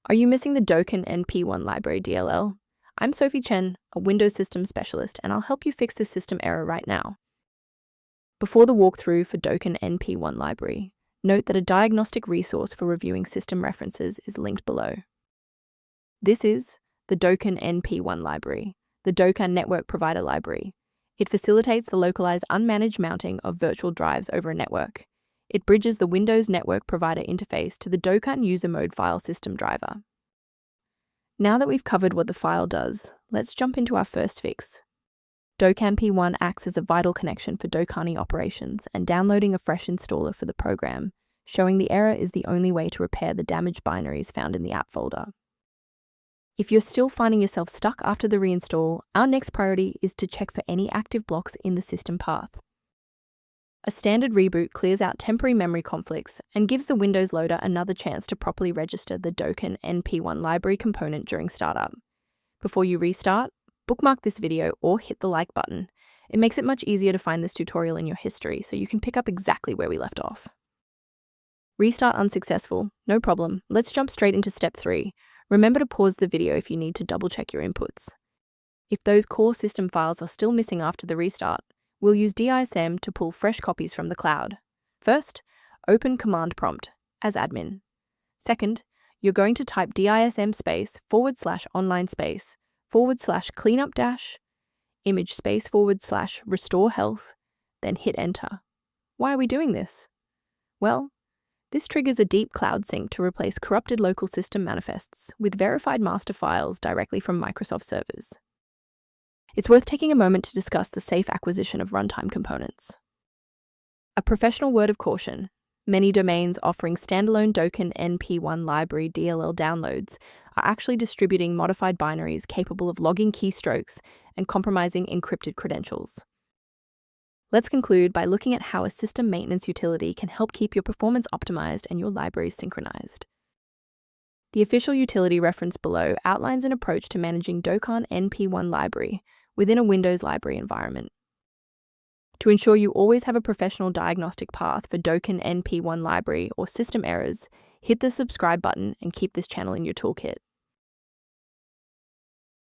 Are you missing the dokannp1.dll library DLL? I'm Sophie Chen, a Windows system specialist, and I'll help you fix this system error right now. Before the walkthrough for dokannp1 library, note that a diagnostic resource for reviewing system references is linked below. This is the dokannp1 library, the Dokan Network Provider library. It facilitates the localized unmanaged mounting of virtual drives over a network. It bridges the Windows Network Provider interface to the Dokan user mode file system driver. Now that we've covered what the file does, let's jump into our first fix. dokannp1 acts as a vital connection for Dokany operations, and downloading a fresh installer for the program, showing the error is the only way to repair the damaged binaries found in the app folder. If you're still finding yourself stuck after the reinstall, our next priority is to check for any active blocks in the system path. A standard reboot clears out temporary memory conflicts and gives the Windows loader another chance to properly register the dokannp1 library component during startup. Before you restart, bookmark this video or hit the like button. It makes it much easier to find this tutorial in your history so you can pick up exactly where we left off. Restart unsuccessful, no problem. Let's jump straight into step 3. Remember to pause the video if you need to double check your inputs. If those core system files are still missing after the restart, we'll use DISM to pull fresh copies from the cloud. First, open command prompt as admin. Second, you're going to type DISM space /online space /cleanup dash image space / restore health, then hit enter. Why are we doing this? Well, this triggers a deep cloud sync to replace corrupted local system manifests with verified master files directly from Microsoft servers. It's worth taking a moment to discuss the safe acquisition of runtime components. A professional word of caution: many domains offering standalone dokannp1 library DLL downloads are actually distributing modified binaries capable of logging keystrokes and compromising encrypted credentials. Let's conclude by looking at how a system maintenance utility can help keep your performance optimized and your libraries synchronized. The official utility reference below outlines an approach to managing dokannp1 library within a Windows library environment. To ensure you always have a professional diagnostic path for dokannp1 library or system errors, hit the subscribe button and keep this channel in your toolkit.